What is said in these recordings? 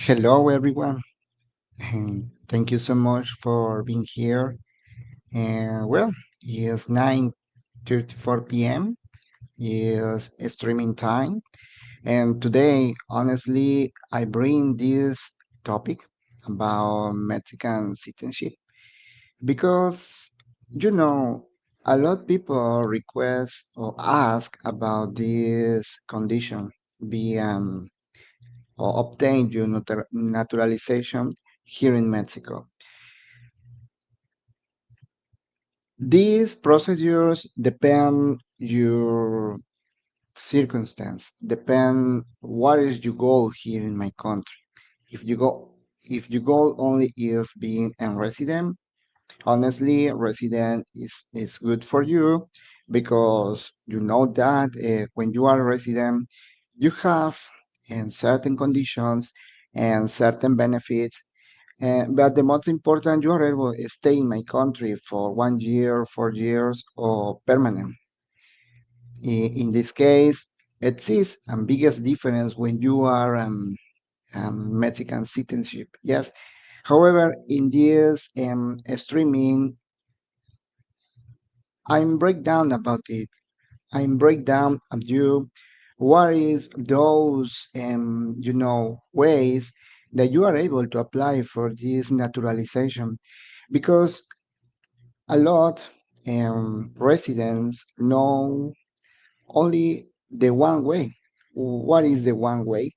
Hello, everyone, and thank you so much for being here. And it's 9:34 p.m. It's streaming time, and today, honestly, I bring this topic about Mexican citizenship because a lot of people request or ask about this condition, be or obtain your naturalization here in Mexico. These procedures depend your circumstance, depend what is your goal here in my country. If you go if your goal only is being a resident, honestly, resident is good for you because you know that when you are a resident, you have certain conditions and certain benefits. But the most important, you are able to stay in my country for 1 year, 4 years, or permanent. In this case, it is a biggest difference when you are Mexican citizenship. Yes. However, in this streaming, I'm break down about it. I'm break down of you what is those ways that you are able to apply for this naturalization because a lot residents know only the one way. What is the one way?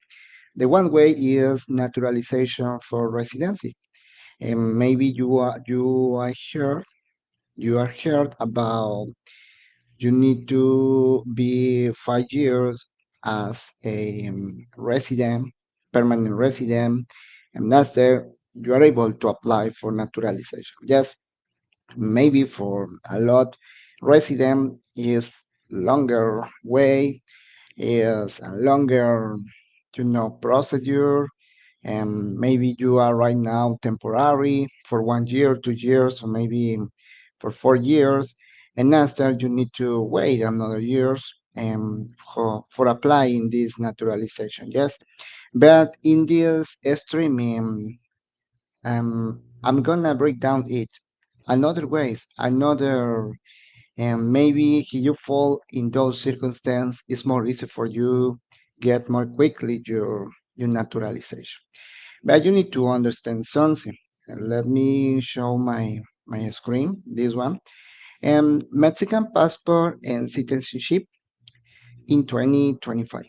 The one way is naturalization for residency. And maybe you are heard about you need to be 5 years as a resident, permanent resident, and that's there you are able to apply for naturalization. Yes, maybe for a lot resident is longer way, is a longer procedure, and maybe you are right now temporary for 1 year, 2 years, or maybe for 4 years, and after you need to wait another years for applying this naturalization. Yes, but in this streaming, I'm gonna break down it another ways, another, and maybe if you fall in those circumstances, it's more easy for you get more quickly your naturalization. But you need to understand something. Let me show my screen, this one. Mexican passport and citizenship in 2025.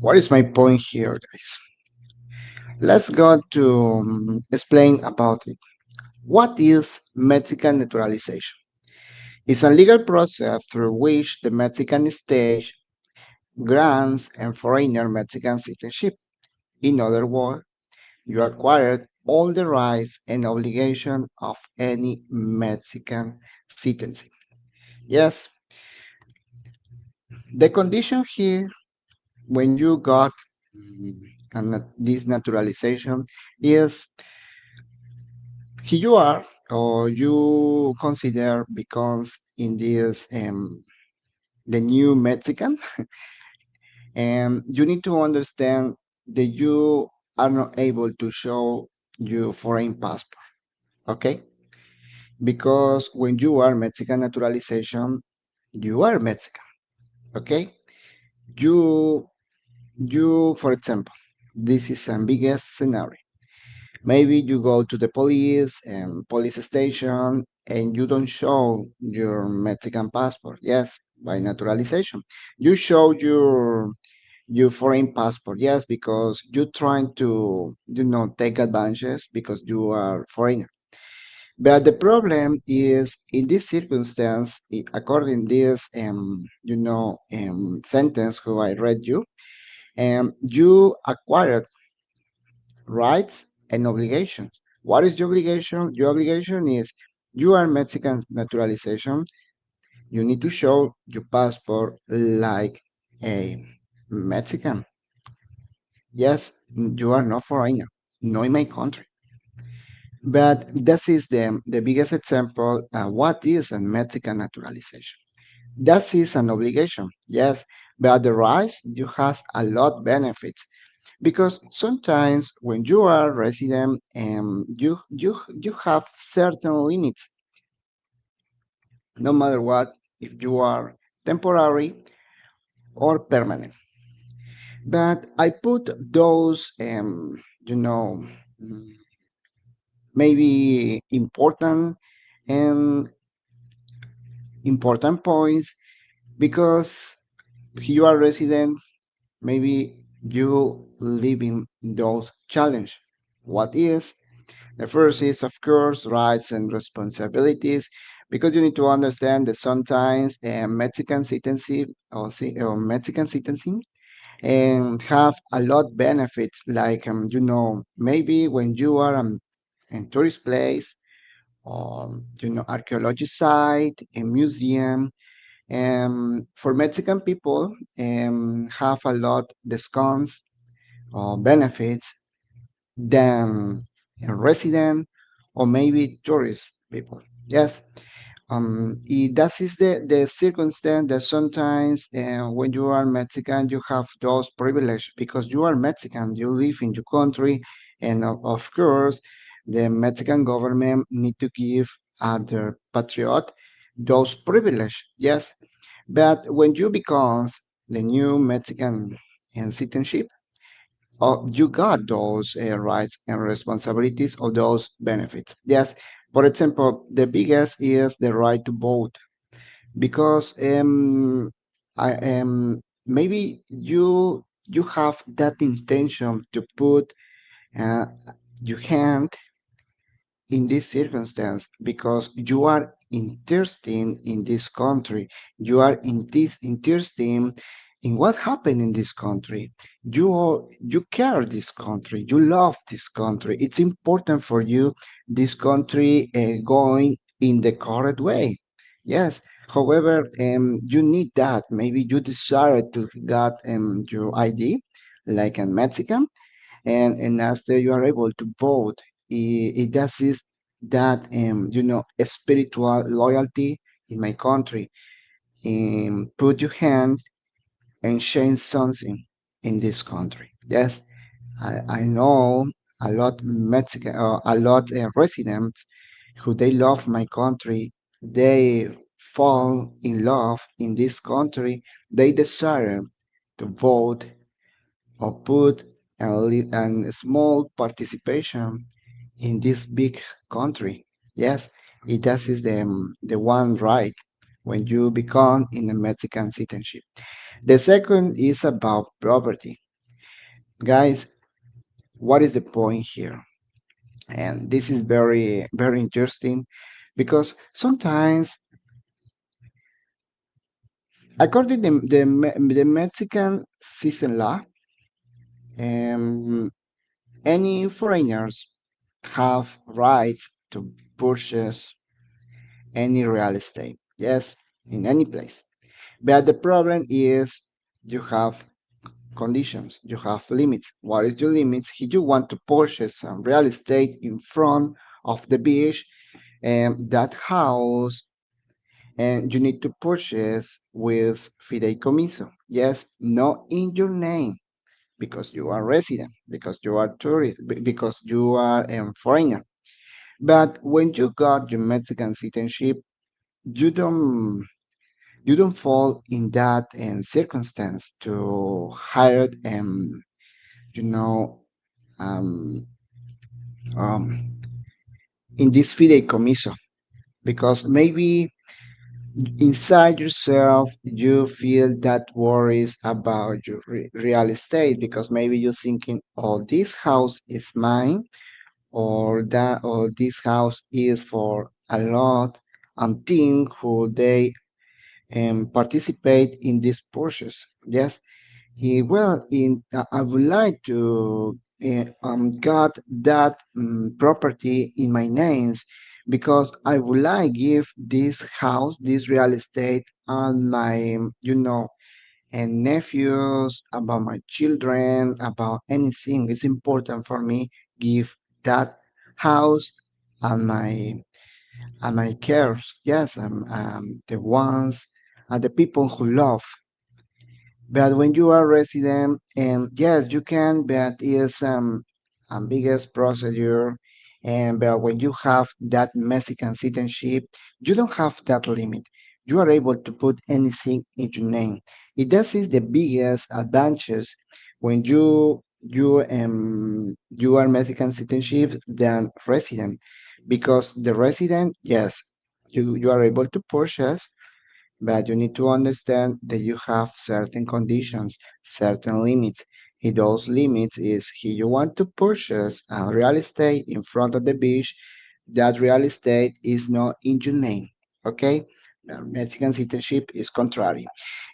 What is my point here, guys? Let's go to explain about it. What is Mexican naturalization? It's a legal process through which the Mexican state grants a foreigner Mexican citizenship. In other words, you acquired all the rights and obligations of any Mexican citizen. Yes, the condition here when you got this naturalization is here you are or you consider becomes in this the new Mexican, and you need to understand that you are not able to show your foreign passport. Okay, because when you are Mexican naturalization, you are Mexican. Okay, you for example, this is a biggest scenario. Maybe you go to the police and police station and you don't show your Mexican passport. Yes, by naturalization, you show your foreign passport. Yes, because you're trying to take advantages because you are foreigner. But the problem is in this circumstance, according this sentence who I read you, you acquired rights and obligations. What is your obligation? Your obligation is you are Mexican naturalization. You need to show your passport like a Mexican. Yes, you are not foreigner, not in my country. But this is the biggest example. What is a Mexican naturalization? That is an obligation, yes, but the rights you have a lot benefits. because sometimes when you are resident, you have certain limits, no matter what, if you are temporary or permanent. But I put those, you know, mm, maybe and important points because you are resident, maybe you live in those challenge. What is the first is, of course, rights and responsibilities, because you need to understand that sometimes Mexican citizenship or Mexican citizenship and have a lot benefits, like maybe when you are in tourist place, archaeology site, a museum, for Mexican people, have a lot discounts or benefits than a resident or maybe tourist people. Yes, that is the circumstance that sometimes when you are Mexican, you have those privileges because you are Mexican, you live in your country, and of course, the Mexican government need to give other patriot those privileges. Yes, but when you become the new Mexican citizenship, you got those rights and responsibilities or those benefits. Yes, for example, the biggest is the right to vote because I am maybe you have that intention to put uh, your hand in this circumstance because you are interested in this country, you are interested in what happened in this country, you care this country, you love this country, it's important for you this country going in the correct way. Yes, however, you need that, maybe you desire to get your ID like a Mexican, and after you are able to vote, it does is that a spiritual loyalty in my country, put your hand and change something in this country. Yes, I know a lot Mexican, a lot residents who they love my country. They fall in love in this country. They desire to vote or put a small participation in this big country. Yes, it does is the one right when you become in a Mexican citizenship. The second is about property. Guys, what is the point here? And this is very, very interesting because sometimes, according to the Mexican citizen law, um, any foreigners have rights to purchase any real estate. Yes, in any place. But the problem is you have conditions, you have limits. What is your limits? If you want to purchase some real estate in front of the beach, and that house, and you need to purchase with fideicomiso. Yes, not in your name because you are resident, because you are tourist, because you are a foreigner. But when you got your Mexican citizenship, you don't you don't fall in that circumstance to hire you know um, um, in this fideicomiso because maybe inside yourself you feel that worries about your real estate because maybe you're thinking, oh, this house is mine, or this house is for a lot and team who they participate in this process. Yes, I would like to got that property in my names because I would like give this house, this real estate, and my and nephews, about my children, about anything. It's important for me give that house and my cares. Yes, the ones, the people who love But when you are resident, and yes, you can, but it's a biggest procedure. And but when you have that Mexican citizenship, you don't have that limit. You are able to put anything in your name. That is the biggest advantage when you are Mexican citizenship than resident, because the resident, yes, you are able to purchase, but you need to understand that you have certain conditions, certain limits. In those limits is if you want to purchase a real estate in front of the beach, that real estate is not in your name. Okay? Mexican citizenship is contrary.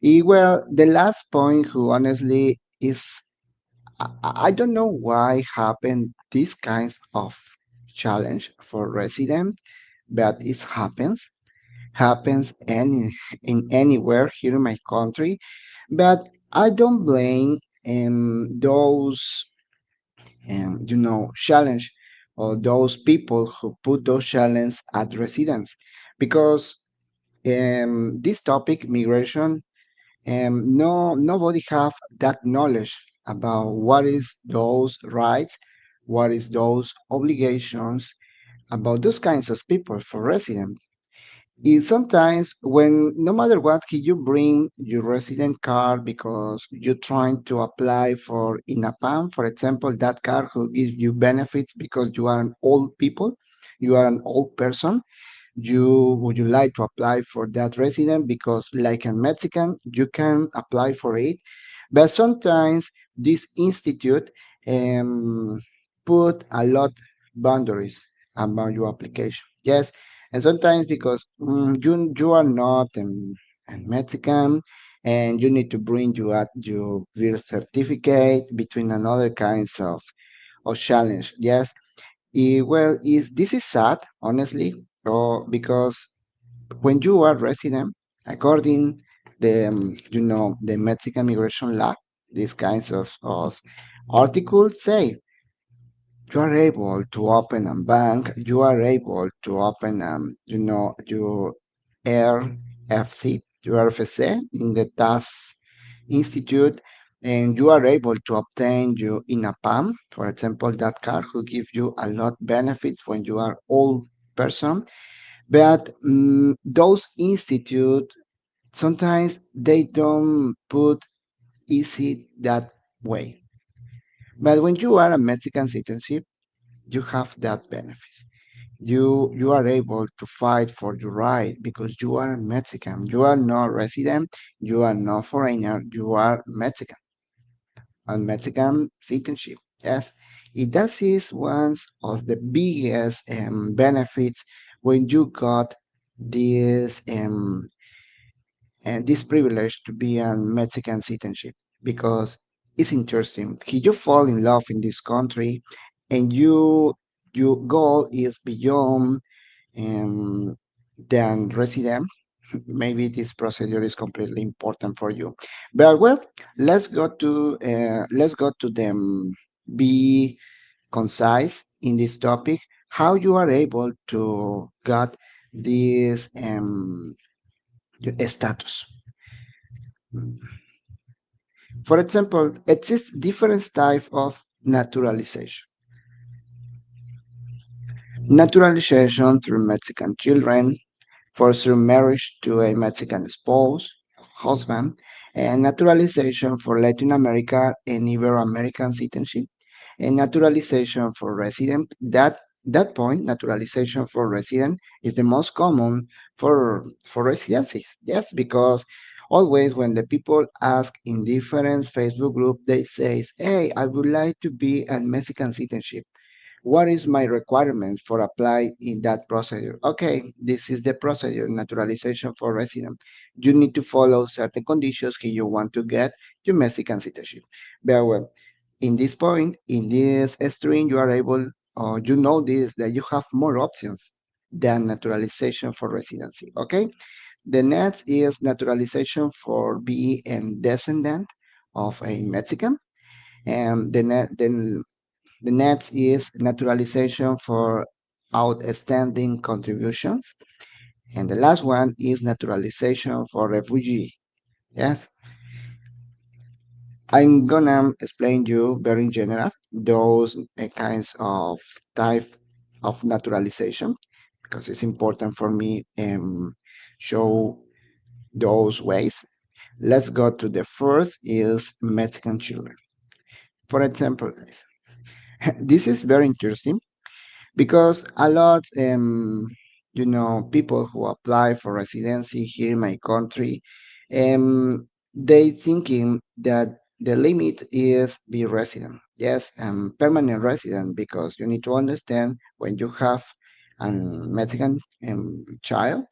Well, the last point, who honestly is, I don't know why happen these kinds of challenge for residents, but it happens in anywhere here in my country. But I don't blame those challenge, or those people who put those challenges at residents, because this topic migration, no, nobody have that knowledge about what is those rights, what is those obligations about those kinds of people for residents. Is sometimes when, no matter what, can you bring your resident card because you're trying to apply for INAPAM, for example, that card who gives you benefits because you are an old people, you are an old person. Would you like to apply for that resident because, like a Mexican, you can apply for it. But sometimes this institute um, put a lot boundaries about your application. Yes, and sometimes because you are not a Mexican, and you need to bring your birth certificate between another kinds of challenge. Yes, well, this is sad, honestly, because when you are resident, according the Mexican immigration law, these kinds of articles say you are able to open a bank, you are able to open your RFC, your RFC in the tax institute, and you are able to obtain you in a PAM, for example, that card who give you a lot benefits when you are old person. But those institute, sometimes they don't put easy that way. But when you are a Mexican citizenship, you have that benefits. You are able to fight for your right because you are Mexican. You are not resident, you are not foreigner, you are Mexican, and Mexican citizenship. Yes, that is one of the biggest benefits when you got this this privilege to be a Mexican citizenship, because it's interesting. If you fall in love in this country, and your goal is beyond um, than resident, maybe this procedure is completely important for you. But well, let's go to them. Be concise in this topic. How you are able to get this status. For example, exists different types of naturalization. Naturalization through Mexican children, forced through marriage to a Mexican spouse, husband, and naturalization for Latin America and Ibero-American citizenship, and naturalization for resident. That point, naturalization for resident, is the most common for residencies. Yes, because always when the people ask in different Facebook group, they say, "Hey, I would like to be a Mexican citizenship. What is my requirements for apply in that procedure?" Okay, this is the procedure, naturalization for resident. You need to follow certain conditions if you want to get your Mexican citizenship. Very well. In this point, in this stream, you are able, or you know this, that you have more options than naturalization for residency. Okay. The next is naturalization for being a descendant of a Mexican, and then the next is naturalization for outstanding contributions. And the last one is naturalization for refugee. Yes. I'm gonna explain you very in general those kinds of type of naturalization because it's important for me show those ways. Let's go to the first is Mexican children. For example, guys, this is very interesting because a lot people who apply for residency here in my country they thinking that the limit is be resident, yes, permanent resident, because you need to understand when you have a Mexican child,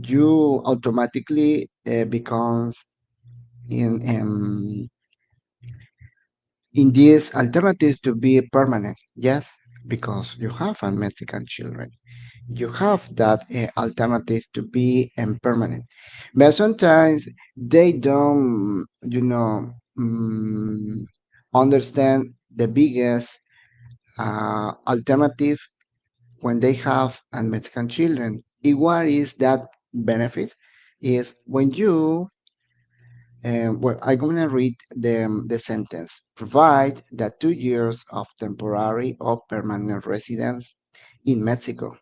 you automatically becomes in these alternatives to be permanent, yes, because you have a Mexican children, you have that alternative to be permanent. But sometimes they don't, understand the biggest alternative when they have a Mexican children. What is that benefit? Is when you well, I'm going to read the sentence. Provide that 2 years of temporary or permanent residence in Mexico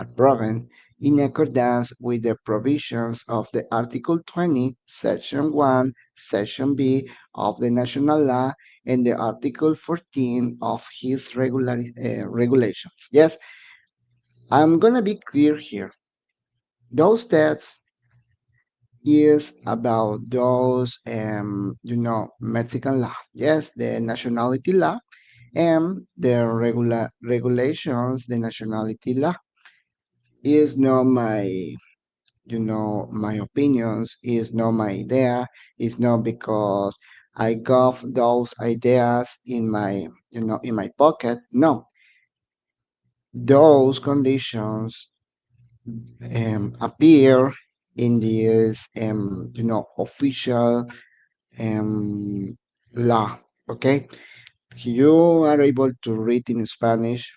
are proven in accordance with the provisions of the Article 20, Section 1, Section B of the national law and the Article 14 of his regulations. Yes, I'm going to be clear here. Those tests is about those, Mexican law. Yes, the nationality law and the regulations, the nationality law is not my, my opinions, is not my idea, it's not because I got those ideas in my, in my pocket. No, those conditions appear in this, official um, law. Okay, if you are able to read in Spanish,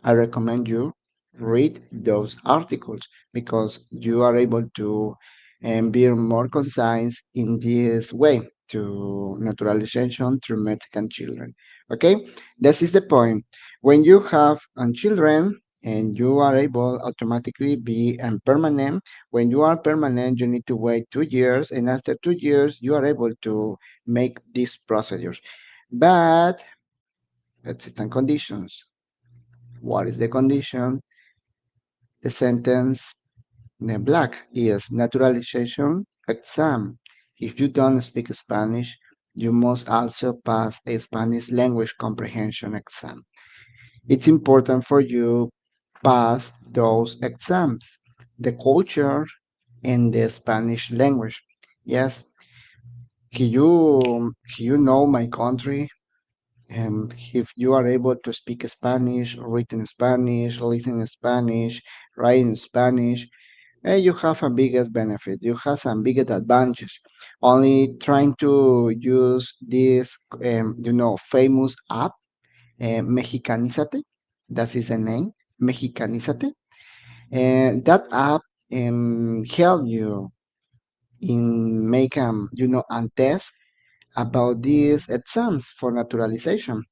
I recommend you read those articles because you are able to be more concise in this way to naturalization through Mexican children. Okay, this is the point. When you have children and you are able automatically be permanent, when you are permanent, you need to wait 2 years, and after 2 years, you are able to make these procedures. But existing conditions. What is the condition? The sentence the black is naturalization exam. If you don't speak Spanish, you must also pass a Spanish language comprehension exam. It's important for you pass those exams, the culture and the Spanish language. Yes, you know my country, and if you are able to speak Spanish, read in Spanish, listen in Spanish, write in Spanish, you have a biggest benefit. You have some biggest advantages. Only trying to use this, famous app, Mexicanizate. That is the name, Mexicanizate. And that app help you in make and test about these exams for naturalization.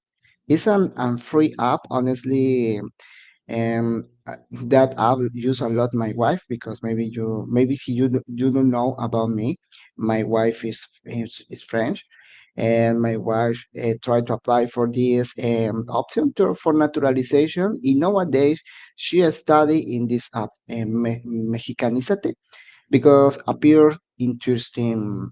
It's a free app, honestly. That I will use a lot my wife because maybe you don't know about me. My wife is French, and my wife tried to apply for this option for naturalization. And nowadays she study in this app, Mexicanizate, because appear interesting,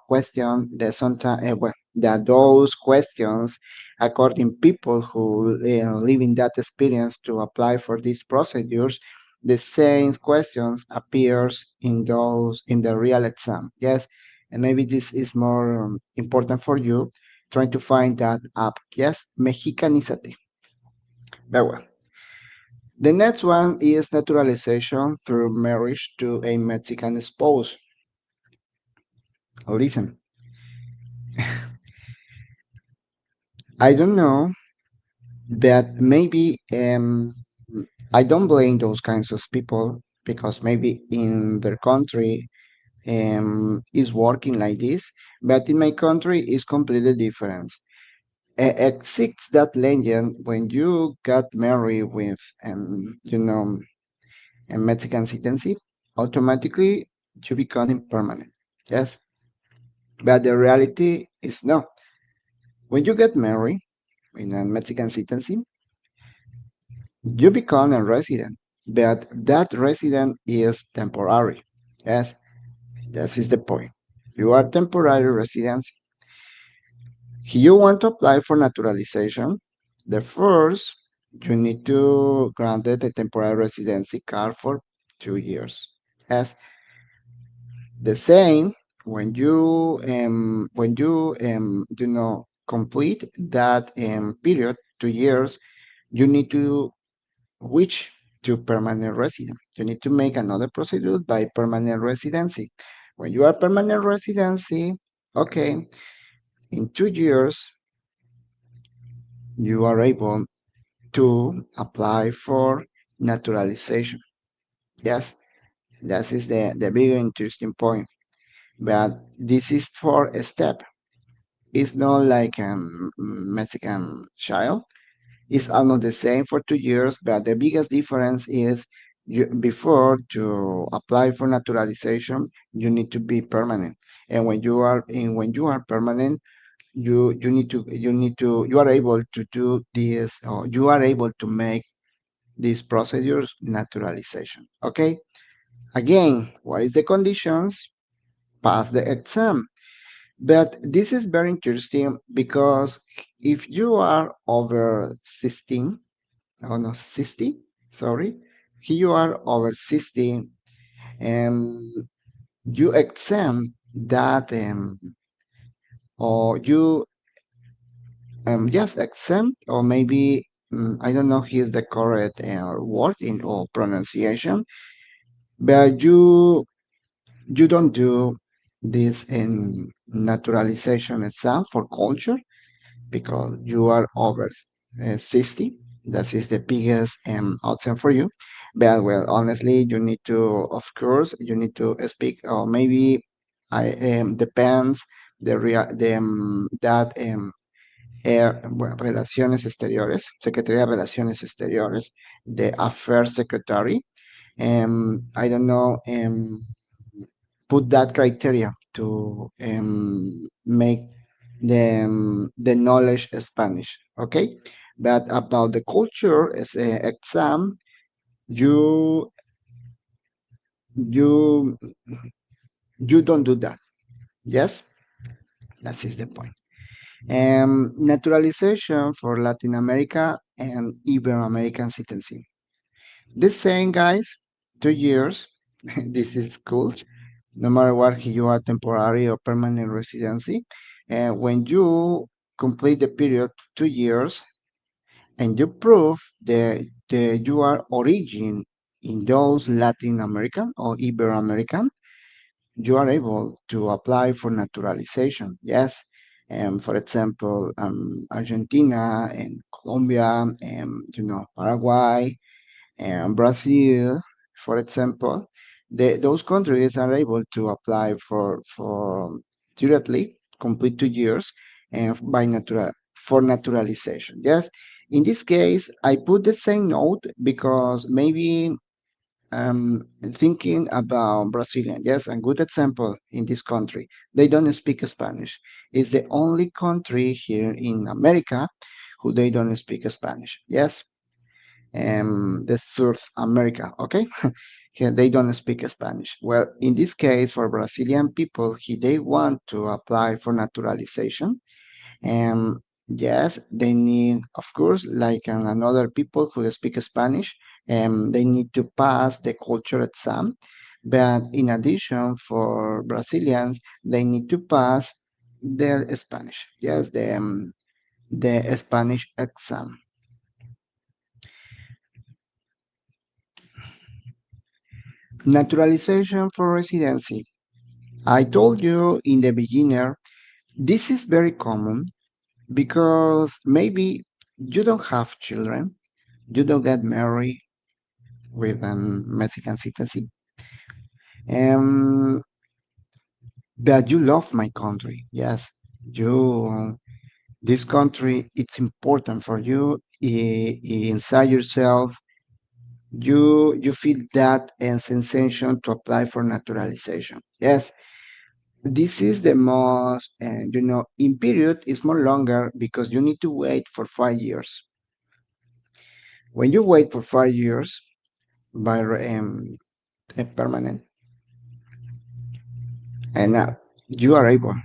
question that sometimes that those questions according people who live in that experience to apply for these procedures, the same questions appears in those in the real exam. Yes, and maybe this is more important for you trying to find that app. Yes, Mexicanizate. Very well. The next one is naturalization through marriage to a Mexican spouse. Listen, I don't know, but maybe I don't blame those kinds of people because maybe in their country is working like this, but in my country is completely different. Exists that legend when you got married with, a Mexican citizenship, automatically you become permanent. Yes, but the reality is no. When you get married in a Mexican citizenship, you become a resident, but that resident is temporary. Yes, that is the point. You are temporary residents. If you want to apply for naturalization, the first you need to grant a temporary residency card for 2 years. Yes, the same when you complete that period, 2 years, you need to switch to permanent resident. You need to make another procedure by permanent residency. When you are permanent residency, okay, in 2 years you are able to apply for naturalization. Yes, that is the big interesting point. But this is for a step. It's not like a Mexican child. It's almost the same for 2 years, but the biggest difference is before to apply for naturalization, you need to be permanent. And when you are permanent, you are able to do this, or you are able to make these procedures naturalization. Okay. Again, what is the conditions? Pass the exam. But this is very interesting because if you are over 16, oh no, 60, sorry, if you are over 60 and you exempt that, or you just exempt, or maybe I don't know here's the correct word in or pronunciation, but you don't do this in naturalization exam for culture because you are over 60. That is the biggest option for you. But well, honestly, you need to, of course, you need to speak, or maybe I depends the real the that bueno, Relaciones Exteriores, Secretaría de Relaciones Exteriores, the Affairs Secretary. I don't know. Put that criteria to make the knowledge Spanish. Okay, but about the culture as a exam, you you you don't do that. Yes, that is the point. Naturalization for Latin America and Ibero-American citizenship. The same, guys. 2 years. This is cool. No matter what you are temporary or permanent residency. And when you complete the period 2 years and you prove that you are origin in those Latin American or Ibero-American, you are able to apply for naturalization. Yes. And for example, Argentina and Colombia and Paraguay and Brazil, for example, those countries are able to apply for directly complete 2 years and by for naturalization. Yes, in this case, I put the same note because maybe thinking about Brazilian. Yes, a good example in this country. They don't speak Spanish. It's the only country here in America who they don't speak Spanish. Yes, the South America, okay? Here they don't speak Spanish. Well, in this case, for Brazilian people, they want to apply for naturalization. And yes, they need, of course, like another people who speak Spanish, they need to pass the culture exam. But in addition, for Brazilians, they need to pass the Spanish. Yes, the Spanish exam. Naturalization for residency. I told you in the beginner, this is very common because maybe you don't have children, you don't get married with a Mexican citizenship. Um, but you love my country. Yes, you this country it's important for you inside yourself. You feel that sensation to apply for naturalization. Yes, this is the most, in period is more longer because you need to wait for 5 years. When you wait for 5 years by a permanent, and you are able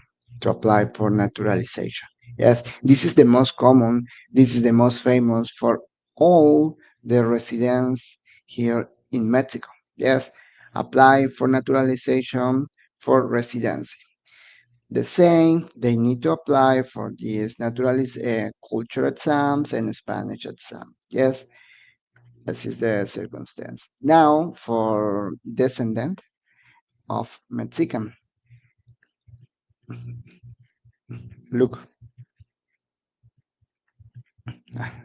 to apply for naturalization. Yes, this is the most common, this is the most famous for all the residents here in Mexico. Yes, apply for naturalization for residency. The same, they need to apply for these culture exams and Spanish exam. Yes, this is the circumstance. Now, for descendant of Mexican, look,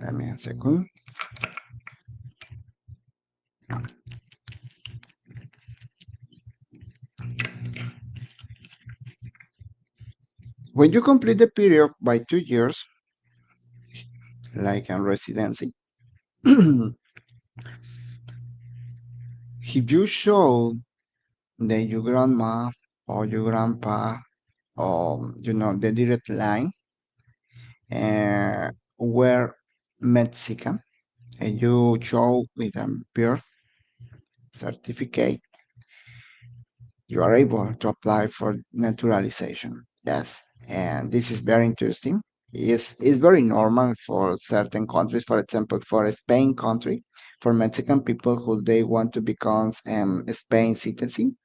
let me a second. When you complete the period by 2 years, like in residency, if you show that your grandma or your grandpa or the direct line were Mexican, and you show with a birth certificate, you are able to apply for naturalization. Yes, and this is very interesting. It's very normal for certain countries, for example, for a Spain country, for Mexican people who they want to become Spain citizen,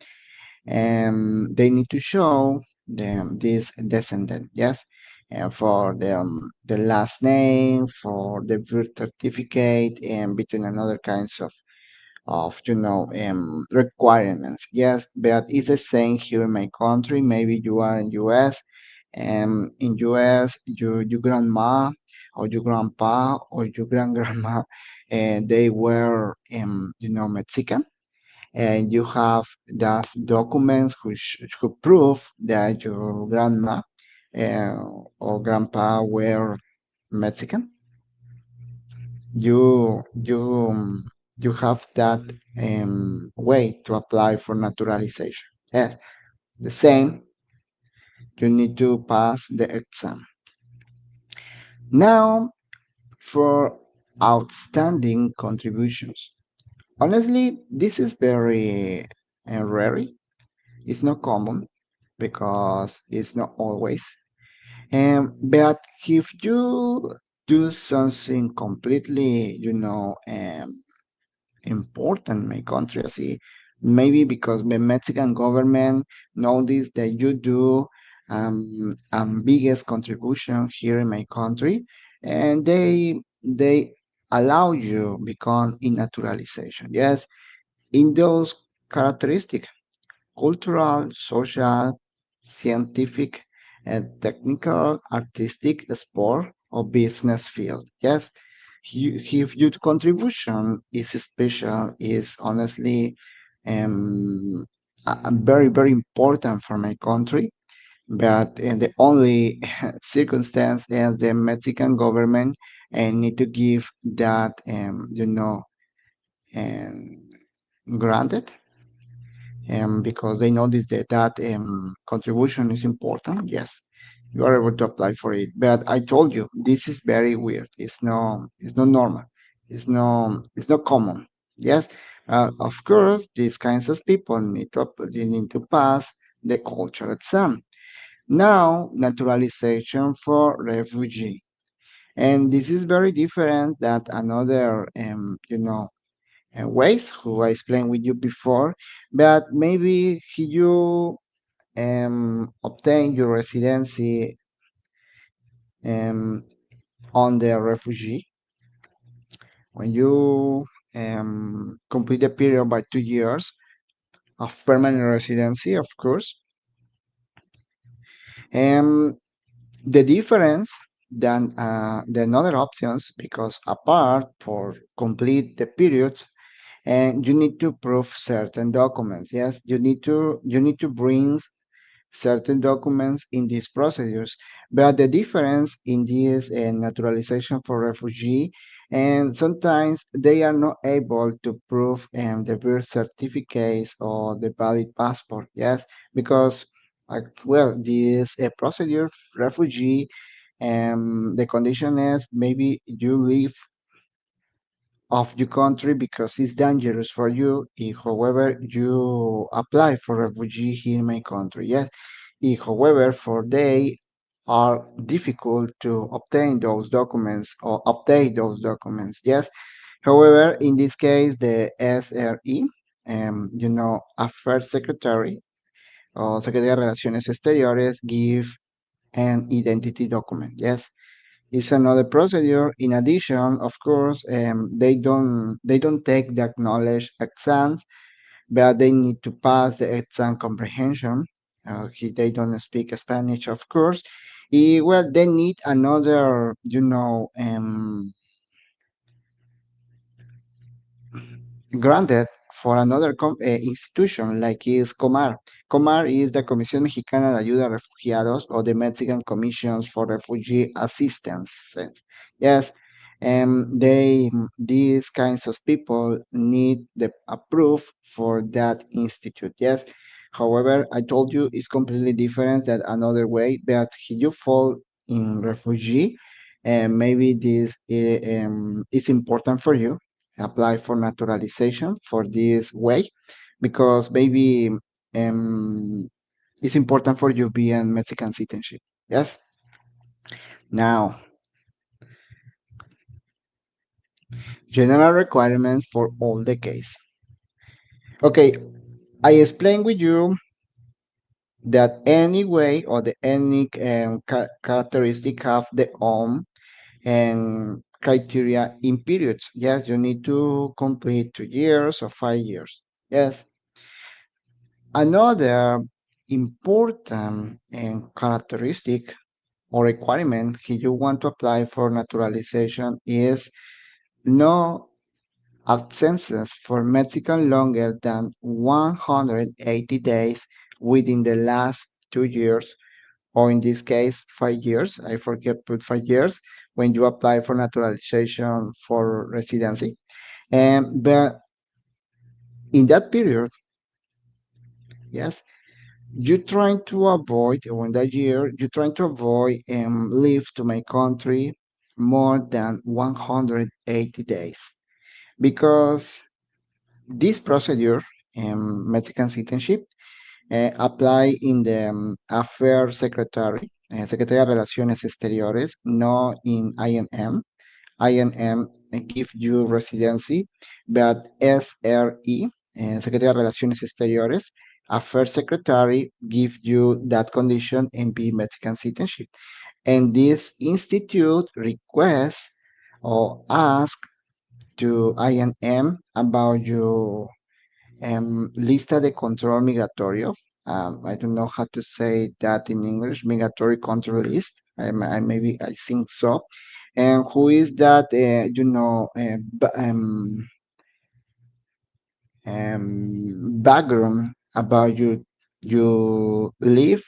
they need to show them this descendant. Yes, and for the last name, for the birth certificate, and between another kinds of requirements. Yes, but it's the same here in my country. Maybe you are in US, and in US your grandma or your grandpa or your grandma, and they were Mexican, and you have those documents who prove that your grandma uh, or grandpa were Mexican. You have that way to apply for naturalization. Yes, the same. You need to pass the exam. Now, for outstanding contributions. Honestly, this is very rare. It's not common because it's not always. But if you do something completely, important in my country. I see, maybe because the Mexican government noticed that you do biggest contribution here in my country, and they allow you become in naturalization. Yes, in those characteristics cultural, social, scientific, and technical, artistic, sport, or business field. Yes, if your contribution is special, is honestly very, very important for my country. But the only circumstance is the Mexican government and need to give that, um, granted because they notice that contribution is important. Yes, you are able to apply for it. But I told you this is very weird. It's not normal. It's not common. Yes, of course, these kinds of people they need to pass the culture exam. Now, naturalization for refugee, and this is very different than another, ways who I explained with you before, but maybe you obtain your residency um, on the refugee when you complete the period by 2 years of permanent residency, of course. Um, the difference than other options because apart for complete the periods and you need to prove certain documents. Yes, you need to bring certain documents in these procedures. But the difference in this naturalization for refugee, and sometimes they are not able to prove the birth certificates or the valid passport. Yes, because well, this procedure refugee, the condition is maybe you live of your country because it's dangerous for you. If, however, you apply for refugee here in my country, yes. If, however, for they are difficult to obtain those documents or update those documents, yes. However, in this case, the SRE, Affairs Secretary or Secretaría de Relaciones Exteriores give an identity document, yes. It's another procedure. In addition, of course, they don't take the acknowledged exams, but they need to pass the exam comprehension. They don't speak Spanish, of course. Well, they need another, granted for another institution like is Comar. Comar is the Comisión Mexicana de Ayuda a Refugiados or the Mexican Commissions for Refugee Assistance. Yes, these kinds of people need the approve for that institute. Yes. However, I told you it's completely different than another way. But if you fall in refugee, and maybe this is important for you apply for naturalization for this way because maybe it's important for you being Mexican citizenship. Yes. Now, general requirements for all the case. Okay, I explained with you that any way or the any characteristic have their own and criteria in periods. Yes, you need to complete 2 years or 5 years. Yes. Another important characteristic or requirement if you want to apply for naturalization is no absences for Mexican longer than 180 days within the last 2 years, or in this case, 5 years. I forget put 5 years when you apply for naturalization for residency. But in that period, yes, you're trying to avoid, or in that year, you're trying to avoid leave to my country more than 180 days. Because this procedure, Mexican citizenship, apply in the Affairs Secretary, Secretaría de Relaciones Exteriores, not in INM. INM give you residency, but SRE, Secretaría de Relaciones Exteriores, Affairs Secretary give you that condition and be Mexican citizenship. And this institute requests or ask to INM about your lista de control migratorio. I don't know how to say that in English, migratory control list. Maybe I think so. And who is that, background about you live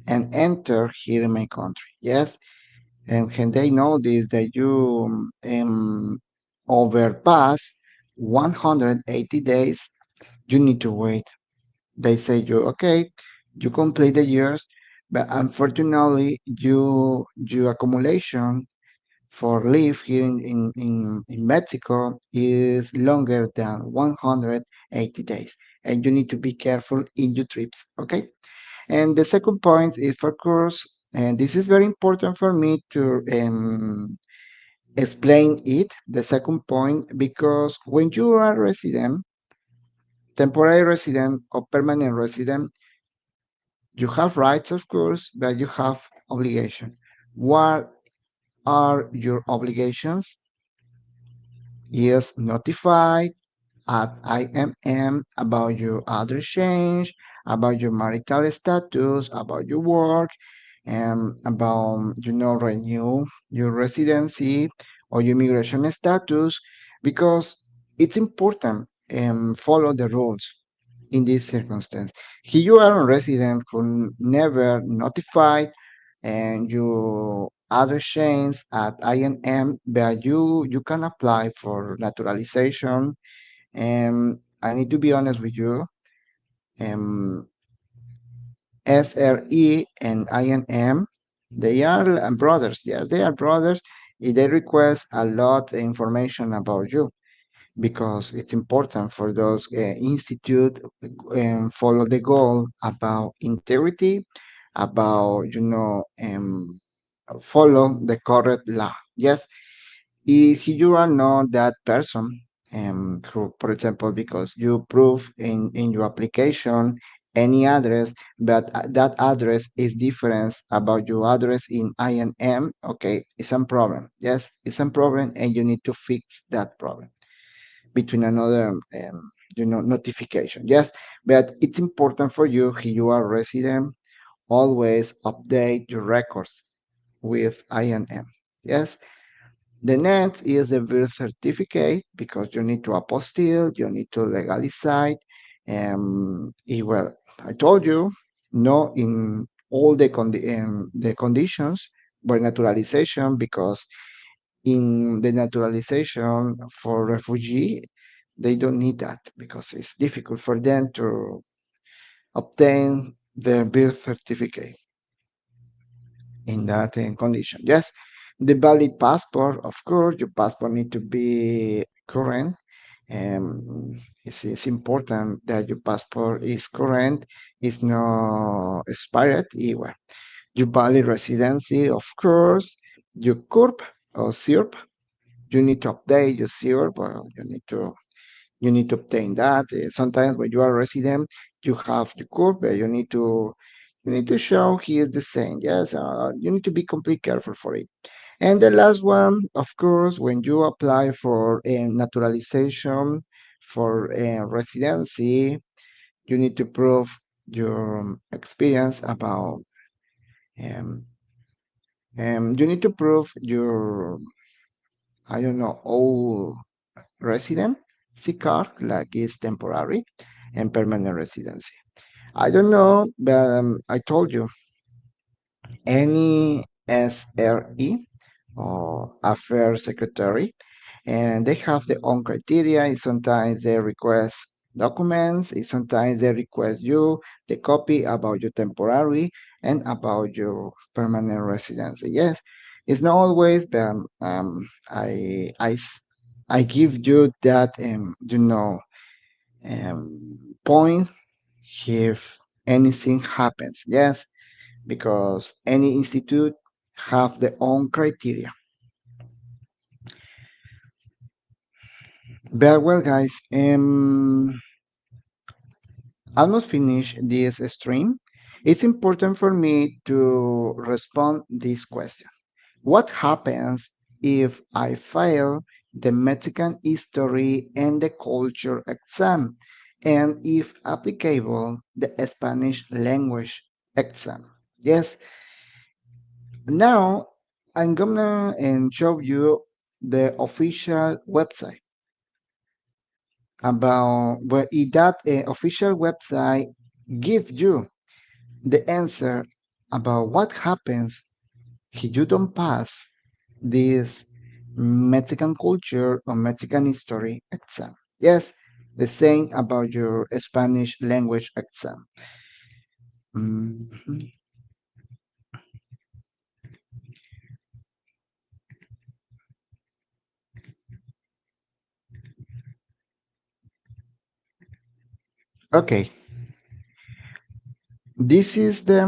and enter here in my country. Yes. And can they know this that you overpass 180 days, you need to wait. They say you okay, you complete the years, but unfortunately your accumulation for leave here in Mexico is longer than 180 days. And you need to be careful in your trips. Okay. And the second point is, of course, and this is very important for me to explain it, the second point, because when you are a resident, temporary resident or permanent resident, you have rights, of course, but you have obligation. What are your obligations? Is notify at IMM about your address change, about your marital status, about your work, and about renew your residency or your immigration status, because it's important and follow the rules. in this circumstance. Here you are a resident who never notified and you other chains at INM, but you can apply for naturalization. And I need to be honest with you, um, SRE and INM, they are brothers. Yes, they are brothers. They request a lot of information about you because it's important for those institute follow the goal about integrity, about follow the correct law. Yes, if you are not that person, who, for example, because you prove in your application any address, but that address is different about your address in INM, okay, it's a problem. Yes, it's a problem, and you need to fix that problem between another notification. Yes, but it's important for you if you are resident, always update your records with INM. Yes, the next is the birth certificate because you need to apostille, you need to legalize. Well, I told you, no in all the conditions for naturalization because in the naturalization for refugee, they don't need that because it's difficult for them to obtain their birth certificate in that condition. Yes, the valid passport, of course, your passport need to be current. It's important that your passport is current, it's not expired. Well, your valid residency, of course, your CURP or CIRP, you need to update your CIRP, or you need to obtain that. Sometimes when you are a resident, you have your CURP, but you need to show he is the same. Yes, you need to be completely careful for it. And the last one, of course, when you apply for a naturalization, for a residency, you need to prove your experience about, um, you need to prove your, I don't know, all resident C card, like is temporary and permanent residency. I don't know, but I told you, any SRE or affairs secretary, and they have their own criteria. And sometimes they request documents, and sometimes they request you the copy about your temporary and about your permanent residency. Yes, it's not always, but I give you that point if anything happens. Yes, because any institute have their own criteria. But well, guys, almost finished this stream. It's important for me to respond this question. What happens if I fail the Mexican history and the culture exam, and if applicable, the Spanish language exam? Yes, now I'm gonna show you the official website about where that official website gives you the answer about what happens if you don't pass this Mexican culture or Mexican history exam. Yes, the same about your Spanish language exam. Mhm. Okay, this is the.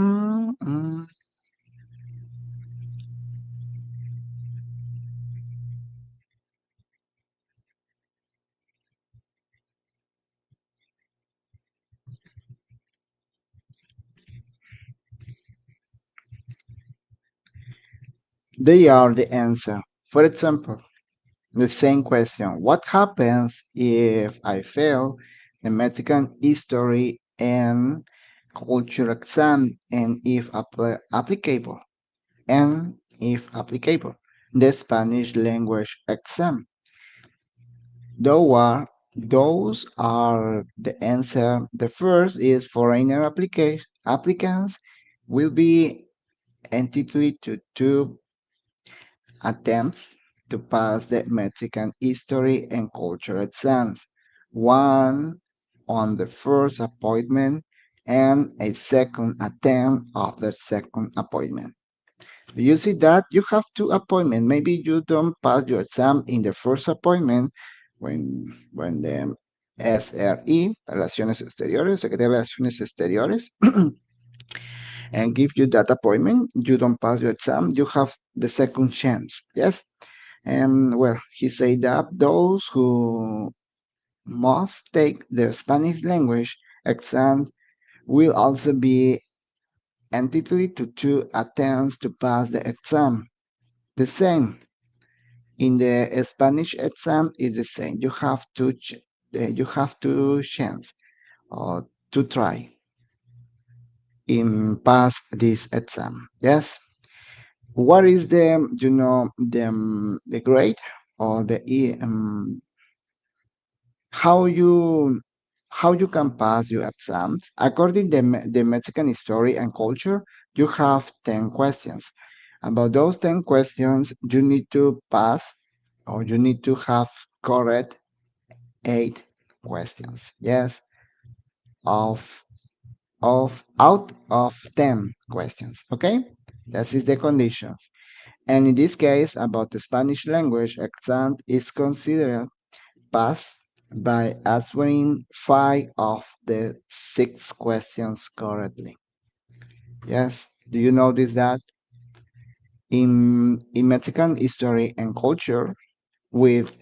They are the answer. For example, the same question: what happens if I fail the Mexican history and culture exam, and if applicable, and if applicable, the Spanish language exam? Those are Those are the answer. The first is foreigner applicants will be entitled to two attempts to pass the Mexican history and culture exams. One on the first appointment and a second attempt of the second appointment. Do you see that? You have two appointments. Maybe you don't pass your exam in the first appointment when the SRE, Relaciones Exteriores, Secretaría de Relaciones Exteriores, and give you that appointment. You don't pass your exam, you have the second chance. Yes? And well, he said that those who must take the Spanish language exam will also be entitled to two attempts to pass the exam. The same in the Spanish exam is the same. You have two chance to try in pass this exam. Yes. What is the grade or how you can pass your exams? According to the Mexican history and culture, you have 10 questions. About those 10 questions, you need to pass or you need to have correct 8 questions. Yes, of out of 10 questions. Okay, that is the condition. And in this case, about the Spanish language exam is considered pass by answering 5 of the 6 questions correctly. Yes, do you notice that in Mexican history and culture, with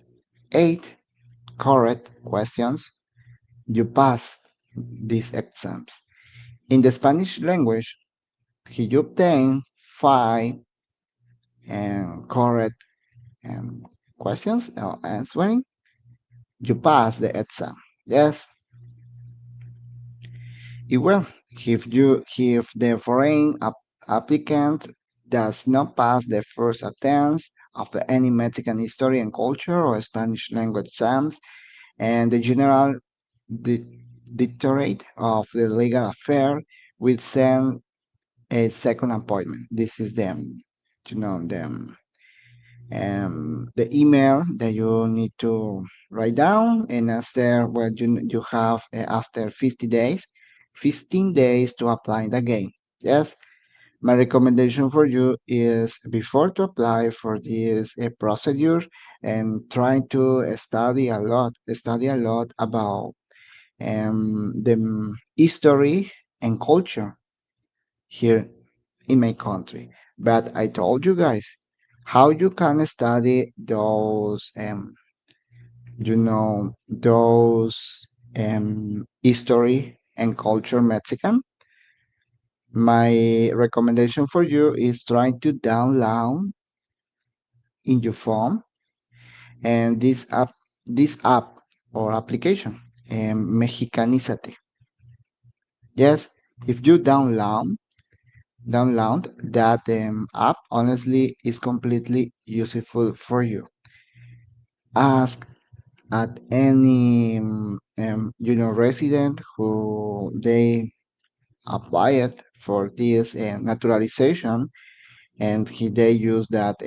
8 correct questions, you pass these exams. In the Spanish language, you obtain 5 correct um, questions or answering, you pass the exam. Yes. Well, if the foreign applicant does not pass the first attempt of any Mexican history and culture or Spanish language exams, and the general di- directorate of the legal affair will send a second appointment. This is the email that you need to write down, and after well you have after 50 days 15 days to apply it again. Yes, my recommendation for you is before to apply for this procedure and try to study a lot about the history and culture here in my country. But I told you guys how you can study those history and culture Mexican. My recommendation for you is trying to download in your phone and this app or application, Mexicanizate. Yes, if you download that app, honestly, is completely useful for you. Ask at any resident who they applied for this naturalization, and they use that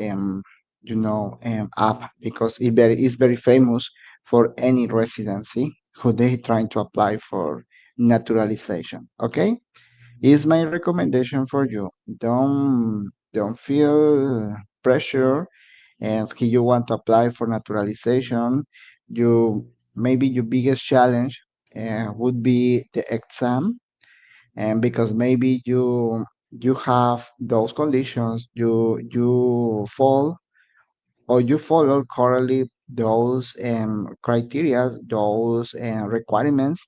app because it's very famous for any residency who they trying to apply for naturalization. Okay, is my recommendation for you. Don't feel pressure, and if you want to apply for naturalization, you maybe your biggest challenge would be the exam, and because maybe you have those conditions, you fall or you follow correctly those criteria, those requirements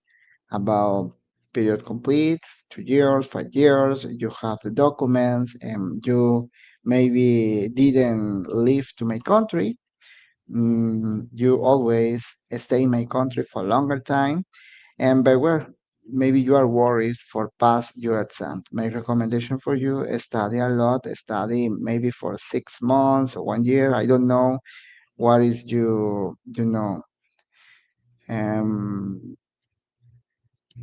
about period complete, 2 years, 5 years, you have the documents, and you maybe didn't leave to my country. You always stay in my country for a longer time, and by well, maybe you are worried for pass your exam. My recommendation for you is study a lot, study maybe for 6 months or one year. I don't know what is um,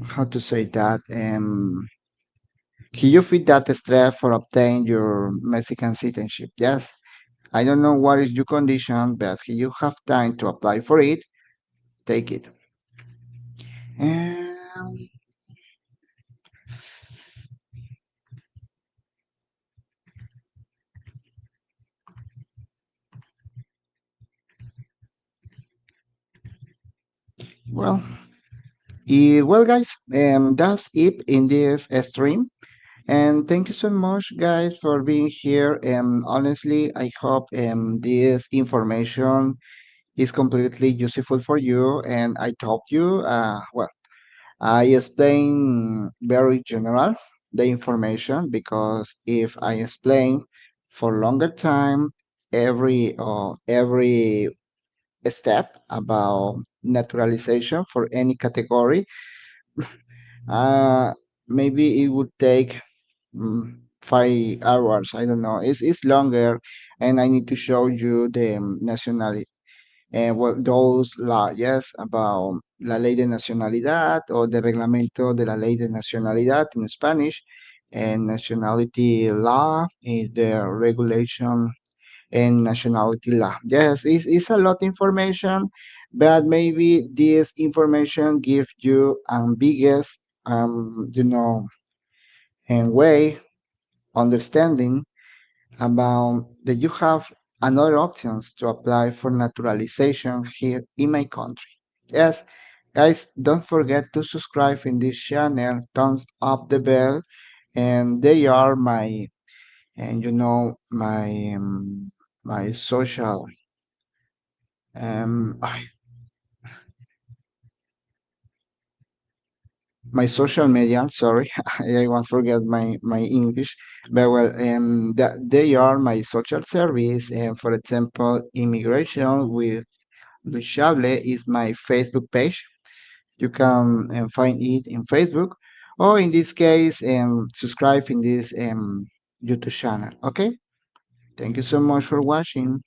how to say that? Can you fit that step for obtain your Mexican citizenship? Yes. I don't know what is your condition, but if you have time to apply for it, take it. Um, well, well, guys, that's it in this stream. And thank you so much, guys, for being here. Honestly, I hope this information is completely useful for you. And I told you, well, I explain very general the information because if I explain for longer time every step about naturalization for any category, uh, maybe it would take 5 hours. I don't know. It's longer, and I need to show you the nationality and well, those leyes about la ley de nacionalidad or the reglamento de la ley de nacionalidad in Spanish, and nationality law is the regulation and nationality law. Yes, it's a lot information, but maybe this information gives you biggest, and way understanding about that you have another options to apply for naturalization here in my country. Yes, guys, don't forget to subscribe in this channel, thumbs up the bell, and they are my, and my social, um, my social media. Sorry, I want to forget my English, but well, that they are my social service. And for example, immigration with Luchable is my Facebook page. You can find it in Facebook, or in this case, subscribe in this YouTube channel. Okay. Thank you so much for watching.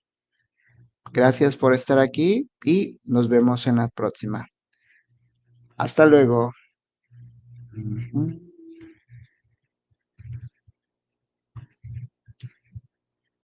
Gracias por estar aquí y nos vemos en la próxima. Hasta luego. Ujú.